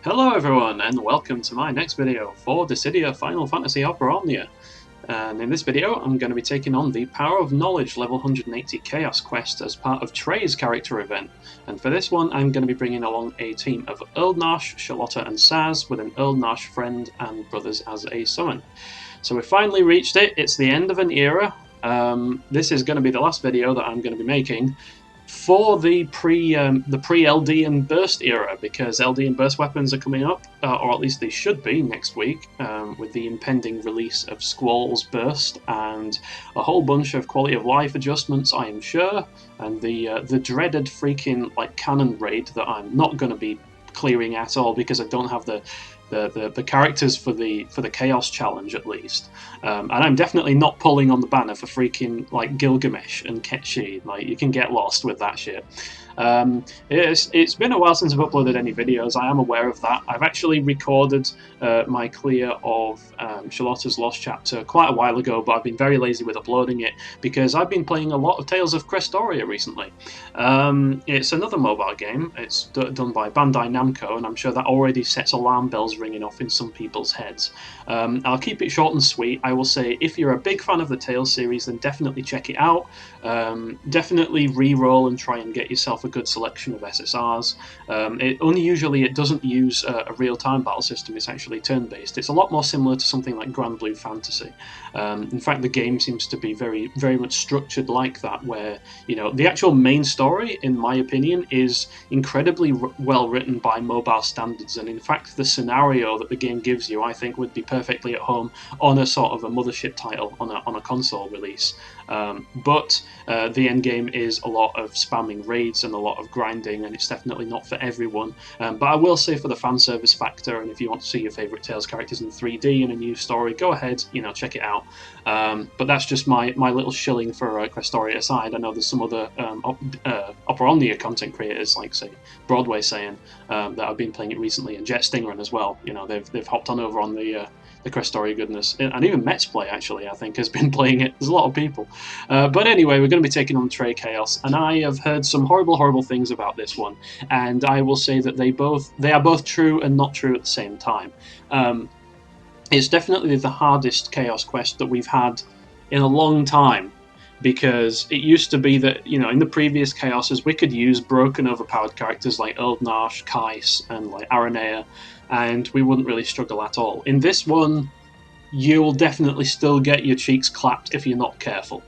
Hello everyone, and welcome to my next video for Dissidia Final Fantasy Aranea. And in this video I'm going to be taking on the Power of Knowledge level 180 Chaos quest as part of Trey's character event. And for this one I'm going to be bringing along a team of Eald'narche, Sherlotta and Sazh with an Eald'narche friend and brothers as a summon. So we finally reached it, it's the end of an era. This is going to be the last video that I'm going to be making for the pre-LD and Burst era, because LD and Burst weapons are coming up, or at least they should be next week, with the impending release of Squall's Burst and a whole bunch of quality of life adjustments, I am sure, and the dreaded freaking cannon raid that I'm not going to be clearing at all because I don't have the characters for the Chaos challenge at least, and I'm definitely not pulling on the banner for freaking Gilgamesh and Ketchi. You can get lost with that shit. It's been a while since I've uploaded any videos. I am aware of that. I've actually recorded my clear of Sherlotta's Lost Chapter quite a while ago, but I've been very lazy with uploading it because I've been playing a lot of Tales of Crestoria recently. It's another mobile game. It's done by Bandai Namco, and I'm sure that already sets alarm bells ringing off in some people's heads. I'll keep it short and sweet. I will say if you're a big fan of the Tales series, then definitely check it out. Definitely re-roll and try and get yourself a good selection of SSRs. It doesn't use a real-time battle system. It's actually turn-based. It's a lot more similar to something like Grand Blue Fantasy. In fact, the game seems to be very, very much structured like that, where the actual main story, in my opinion, is incredibly well written by mobile standards. And in fact, the scenario that the game gives you, I think, would be perfectly at home on a sort of a mothership title on a console release. But the end game is a lot of spamming raids and a lot of grinding, and it's definitely not for everyone. But I will say, for the fan service factor, and if you want to see your favourite Tales characters in 3D and a new story, go ahead, check it out. But that's just my little shilling for Crestoria aside. I know there's some other Aranea content creators, like say Broadway saying, that have been playing it recently, and Jet Stingerin as well. They've hopped on over on the Crestoria goodness, and even Mets Play actually I think has been playing it. There's a lot of people, but anyway, we're going to be taking on Trey CHAOS, and I have heard some horrible things about this one, and I will say that they are both true and not true at the same time. It's definitely the hardest Chaos quest that we've had in a long time, because it used to be that, in the previous Chaoses we could use broken, overpowered characters like Eald'narche, Keiss, and Aranea, and we wouldn't really struggle at all. In this one, you'll definitely still get your cheeks clapped if you're not careful.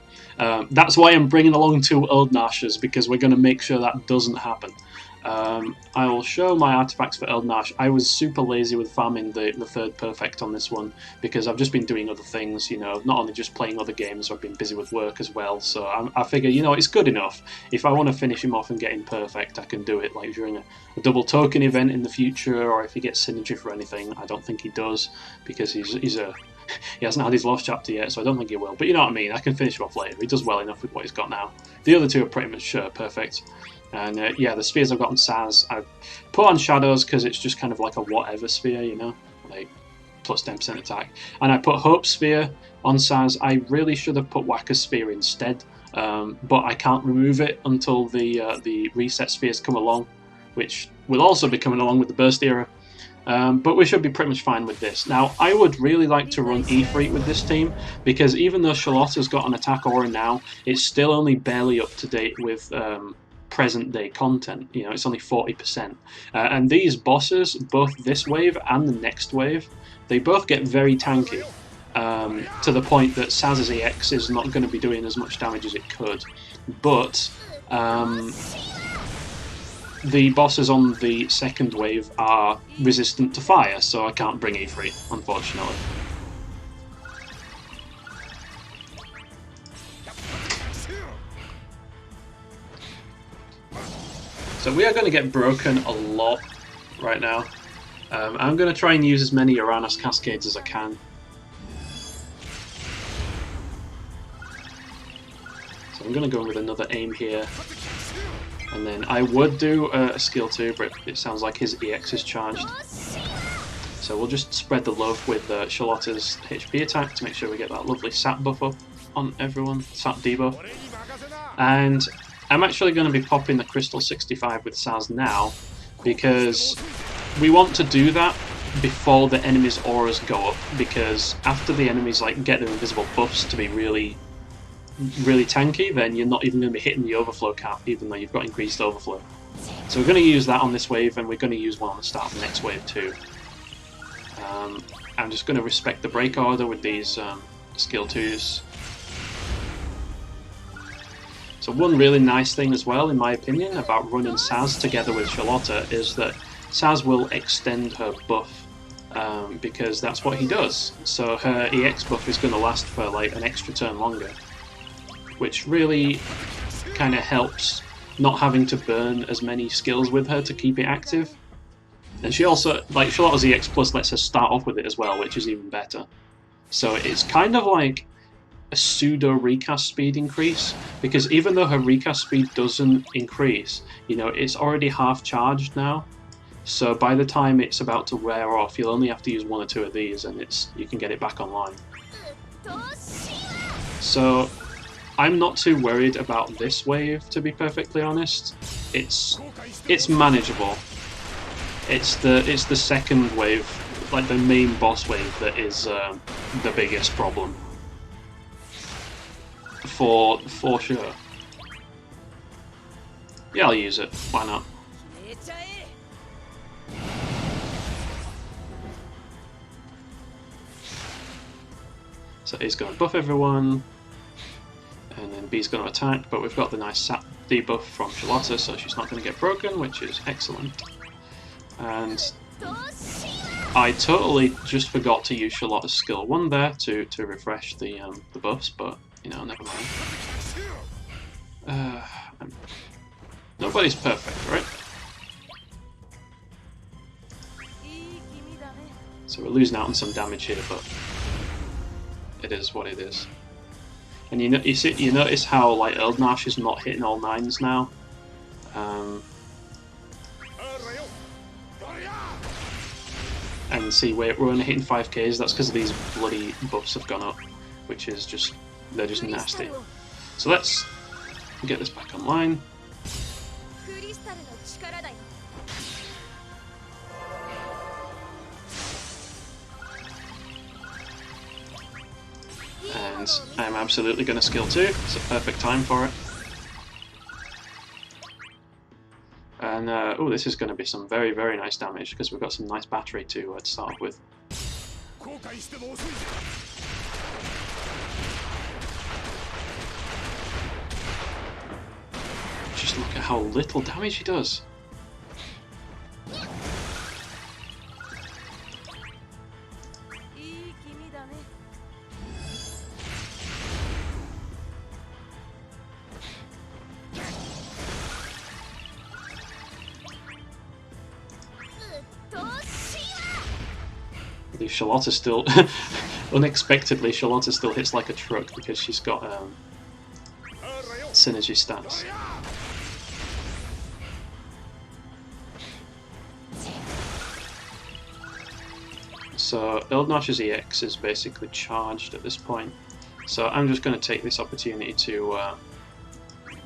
That's why I'm bringing along two Eald'narches, because we're going to make sure that doesn't happen. I will show my artifacts for Eald'narche. I was super lazy with farming the third perfect on this one, because I've just been doing other things, not only just playing other games, I've been busy with work as well, so I figure, it's good enough. If I want to finish him off and get him perfect, I can do it during a double token event in the future, or if he gets synergy for anything. I don't think he does, because he hasn't had his Lost Chapter yet, so I don't think he will, but you know what I mean, I can finish him off later. He does well enough with what he's got now. The other two are pretty much perfect. And yeah, the spheres I've got on Sazh, I've put on Shadows because it's just kind of like a whatever sphere, plus 10% attack. And I put Hope Sphere on Sazh. I really should have put Whacker Sphere instead, but I can't remove it until the reset spheres come along, which will also be coming along with the Burst era. But we should be pretty much fine with this. Now, I would really like to run Ifrit with this team, because even though Sherlotta's got an attack aura now, it's still only barely up to date with present day content. It's only 40%. And these bosses, both this wave and the next wave, they both get very tanky, to the point that Sazh's EX is not going to be doing as much damage as it could. But the bosses on the second wave are resistant to fire, so I can't bring Ifrit, unfortunately. So we are going to get broken a lot right now. I'm going to try and use as many Uranus Cascades as I can. So I'm going to go with another aim here. And then I would do a skill 2, but it sounds like his EX is charged. So we'll just spread the love with Sherlotta's HP attack to make sure we get that lovely sap buff up on everyone, sap debuff. And I'm actually going to be popping the Crystal 65 with Sazh now, because we want to do that before the enemy's auras go up, because after the enemies like get their invisible buffs to be really tanky, then you're not even going to be hitting the overflow cap, even though you've got increased overflow. So we're going to use that on this wave, and we're going to use one on the start of the next wave too. I'm just going to respect the break order with these skill 2s. So one really nice thing as well, in my opinion, about running Sazh together with Sherlotta is that Sazh will extend her buff, because that's what he does. So her EX buff is going to last for like an extra turn longer, which really kind of helps not having to burn as many skills with her to keep it active. And she also, like, Sherlotta's EX Plus lets her start off with it as well, which is even better. So it's kind of like a pseudo recast speed increase, because even though her recast speed doesn't increase, you know, it's already half charged now. So by the time it's about to wear off, you'll only have to use 1 or 2 of these, and you can get it back online. So I'm not too worried about this wave, to be perfectly honest. It's manageable. It's the second wave, like the main boss wave, that is the biggest problem. For sure. Yeah, I'll use it. Why not? So A's going to buff everyone, and then B's going to attack, but we've got the nice sap debuff from Sherlotta, so she's not going to get broken, which is excellent. And I totally just forgot to use Sherlotta's skill 1 there to refresh the buffs, but you know, never mind. Nobody's perfect, right? So we're losing out on some damage here, but it is what it is. And you notice how like Eald'narche is not hitting all 9s now. And see, we're only hitting 5Ks. That's because these bloody buffs have gone up, which is just, they're just nasty. So let's get this back online. And I'm absolutely going to skill 2. It's a perfect time for it. And oh, this is going to be some very, very nice damage, because we've got some nice battery to start off with. Just look at how little damage he does. Sherlotta still, unexpectedly, Sherlotta still hits like a truck because she's got synergy stats. So Eald'narche's EX is basically charged at this point. So I'm just going to take this opportunity to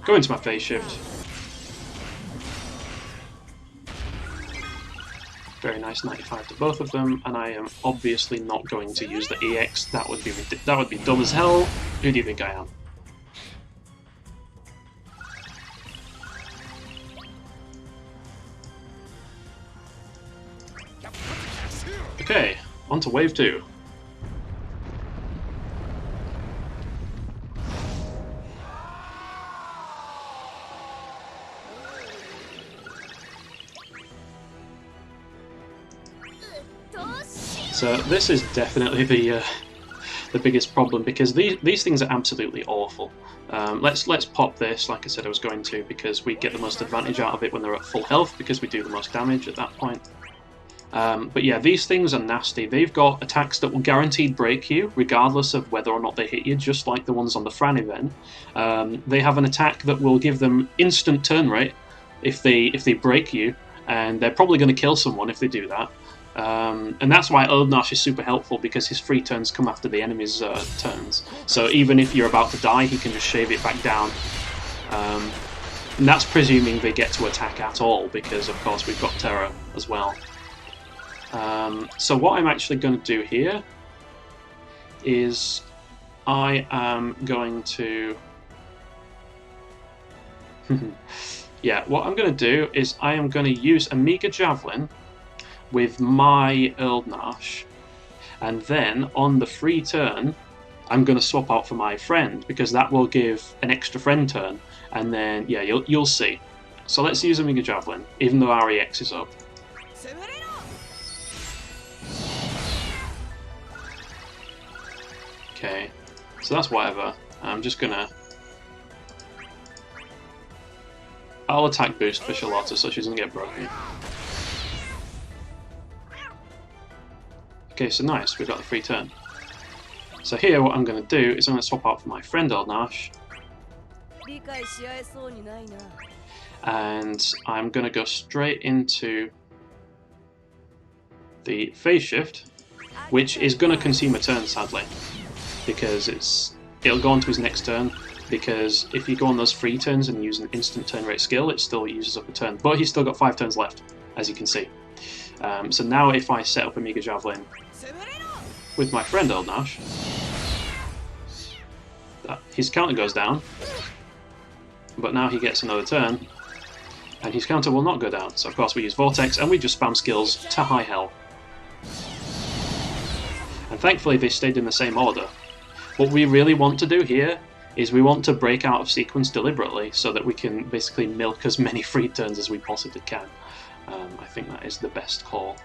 go into my phase shift. Very nice 95 to both of them, and I am obviously not going to use the EX. That would be dumb as hell. Who do you think I am? Okay, on to wave 2. So this is definitely the biggest problem, because these things are absolutely awful. Let's pop this, like I said I was going to, because we get the most advantage out of it when they're at full health, because we do the most damage at that point. But yeah, these things are nasty. They've got attacks that will guaranteed break you, regardless of whether or not they hit you, just like the ones on the Fran event. They have an attack that will give them instant turn rate if they break you, and they're probably going to kill someone if they do that. And that's why Eald'narche is super helpful, because his free turns come after the enemy's turns. So even if you're about to die, he can just shave it back down. And that's presuming they get to attack at all, because of course we've got Terror as well. So what I'm actually going to do here is I am going to... yeah, what I'm going to do is I am going to use a Mega Javelin with my Eald'narche, and then on the free turn I'm going to swap out for my friend, because that will give an extra friend turn, and then, yeah, you'll see. So let's use a Mega Javelin, even though our EX is up. Okay, so that's whatever. I'm just gonna... I'll attack boost for Sherlotta so she doesn't get broken. Okay, so nice, we've got the free turn. So here what I'm going to do is I'm going to swap out for my friend Eald'narche. And I'm going to go straight into the phase shift, which is going to consume a turn, sadly, because it'll go on to his next turn, because if you go on those free turns and use an instant turn rate skill, it still uses up a turn. But he's still got 5 turns left, as you can see. So now if I set up a Mega Javelin with my friend Eald'narche, his counter goes down, but now he gets another turn, and his counter will not go down. So of course we use Vortex, and we just spam skills to high hell. And thankfully they stayed in the same order. What we really want to do here is we want to break out of sequence deliberately, so that we can basically milk as many free turns as we possibly can. I think that is the best call.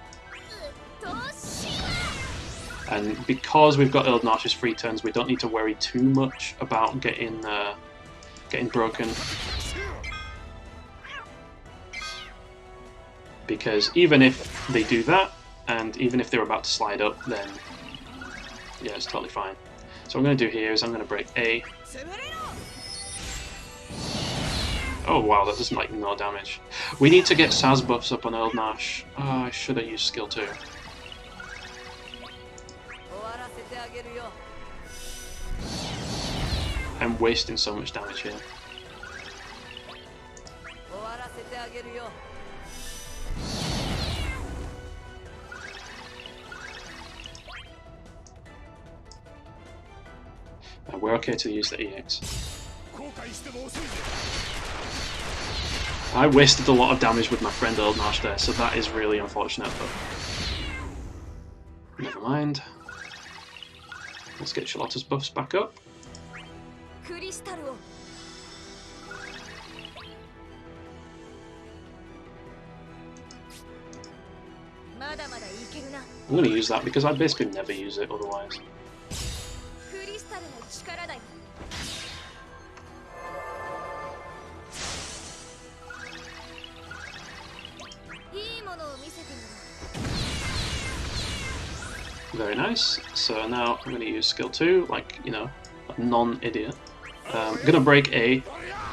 And because we've got Eald'narche's free turns, we don't need to worry too much about getting broken. Because even if they do that, and even if they're about to slide up, then yeah, it's totally fine. So what I'm going to do here is I'm going to break A. Oh wow, that does like no damage. We need to get Sazh buffs up on Eald'narche. Oh, I should have used skill 2. I'm wasting so much damage here. We're okay to use the EX. I wasted a lot of damage with my friend Eald'narche there, so that is really unfortunate, but never mind. Let's get Sherlotta's buffs back up. I'm going to use that because I basically never use it otherwise. Very nice. So now I'm going to use skill 2, like, you know, a non-idiot. I'm going to break A,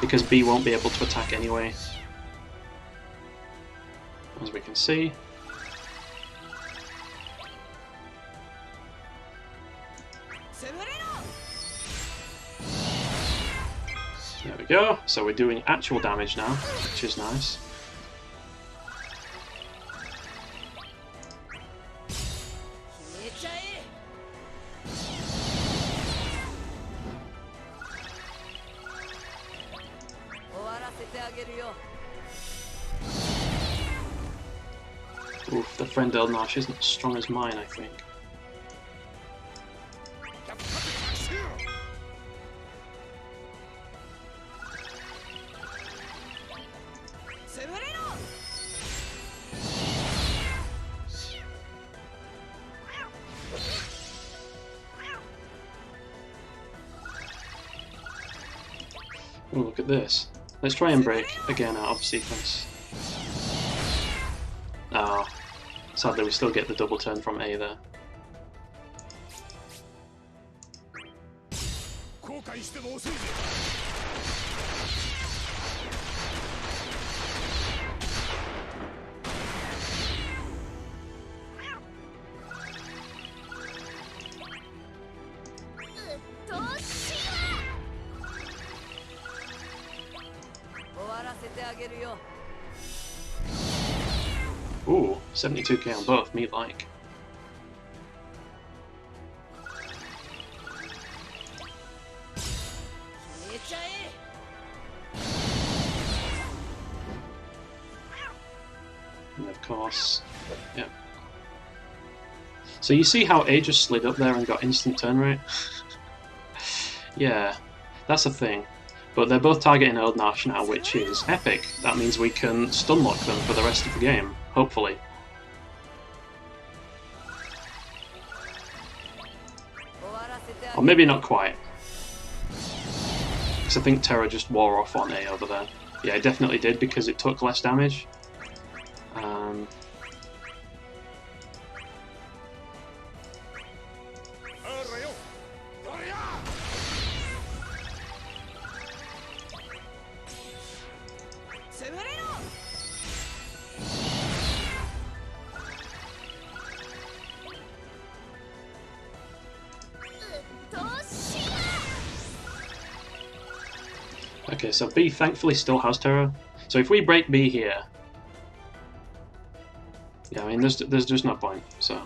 because B won't be able to attack anyway, as we can see. There we go. So we're doing actual damage now, which is nice. Oof, the friend Eald'narche isn't as strong as mine, I think. Oh, look at this. Let's try and break again out of sequence. Oh, sadly we still get the double turn from A there. Ooh, 72k on both, me like. And of course, yeah. So you see how A just slid up there and got instant turn rate? Yeah, that's the thing. But they're both targeting Eald'narche now, which is epic. That means we can stun lock them for the rest of the game, hopefully. Or maybe not quite. Because I think Terra just wore off on A over there. Yeah, it definitely did because it took less damage. Okay, so B thankfully still has Terra. So if we break B here, yeah, I mean there's just no point. So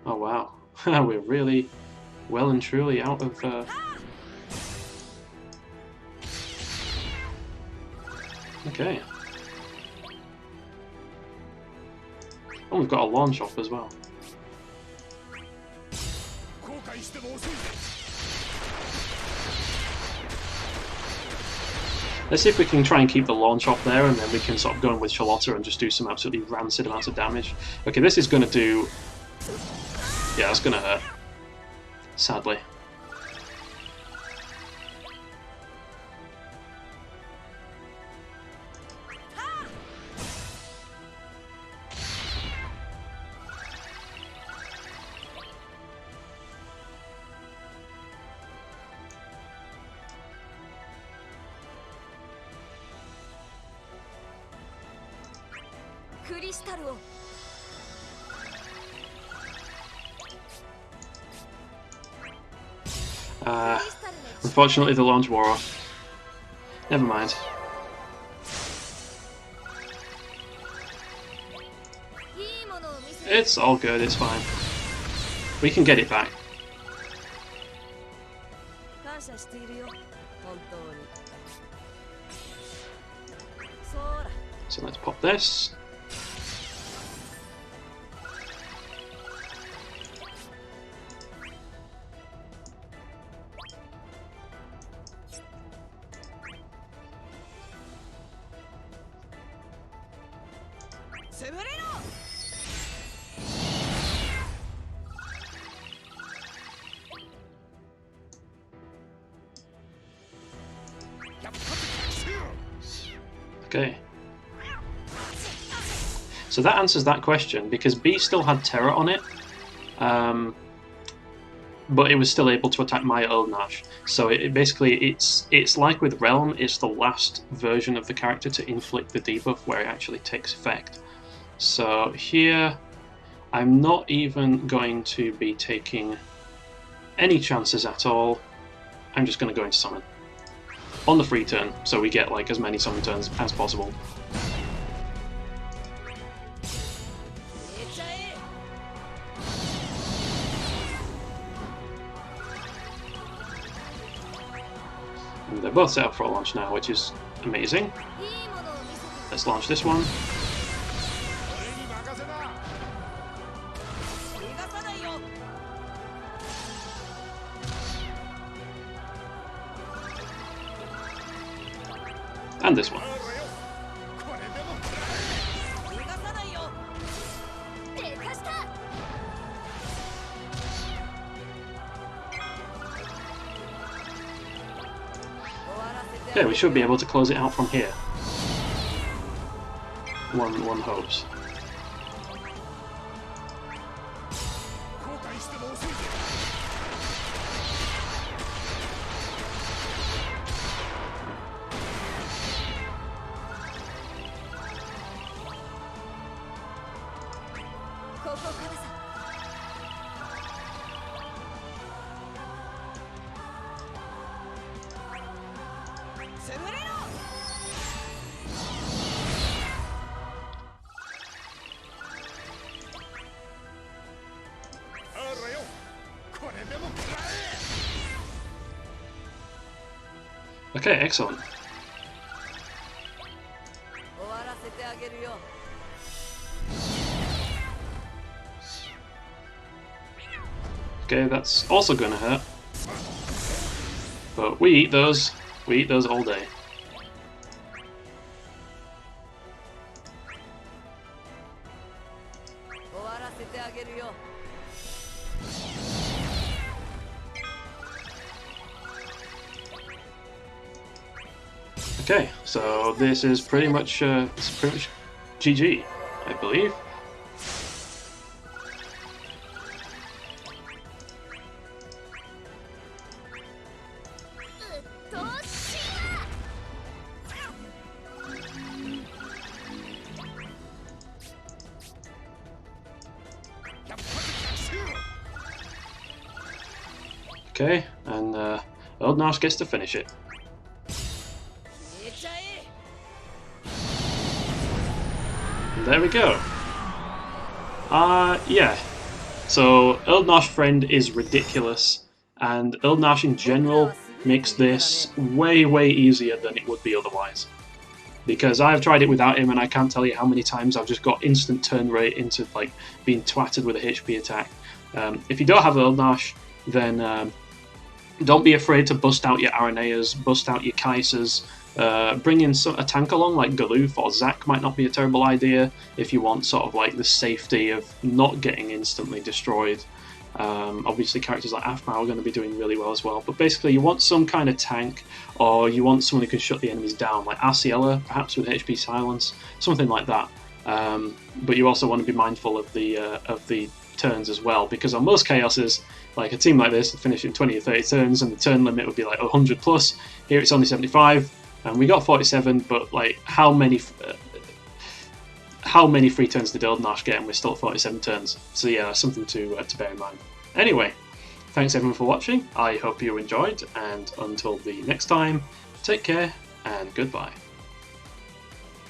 oh wow, we're really well and truly out of. Okay. Oh, we've got a launch off as well. Let's see if we can try and keep the launch off there, and then we can sort of go in with Sherlotta and just do some absolutely rancid amounts of damage. Okay, this is going to do... Yeah, that's going to hurt. Sadly. Unfortunately, the launch wore off. Never mind. It's all good, it's fine. We can get it back. So let's pop this. Okay. So that answers that question, because B still had Terra on it, but it was still able to attack my Eald'narche. So it's like with Realm, it's the last version of the character to inflict the debuff where it actually takes effect. So here, I'm not even going to be taking any chances at all. I'm just going to go into summon on the free turn, so we get like as many summon turns as possible. And they're both set up for a launch now, which is amazing. Let's launch this one. And this one. Okay, we should be able to close it out from here. One hopes. Okay, excellent. Okay, that's also gonna hurt. But we eat those all day. Okay, so this is pretty much GG, I believe. Okay, and Eald'narche gets to finish it. And there we go. Yeah. So Eald'narche Friend is ridiculous, and Eald'narche in general makes this way easier than it would be otherwise. Because I've tried it without him, and I can't tell you how many times I've just got instant turn rate into like being twatted with a HP attack. If you don't have Eald'narche, then don't be afraid to bust out your Araneas, bust out your Keisses, bring in a tank along like Galoof or Zac might not be a terrible idea if you want sort of like the safety of not getting instantly destroyed. Obviously characters like Aphmau are going to be doing really well as well, but basically you want some kind of tank, or you want someone who can shut the enemies down, like Arciella, perhaps with HP Silence, something like that. But you also want to be mindful of the turns as well, because on most Chaoses, like a team like this would finish in 20 or 30 turns, and the turn limit would be like 100 plus. Here it's only 75, and we got 47, but like how many free turns did Eald'narche get, and we're still at 47 turns? So yeah, something to bear in mind. Anyway, thanks everyone for watching. I hope you enjoyed, and until the next time, take care and goodbye.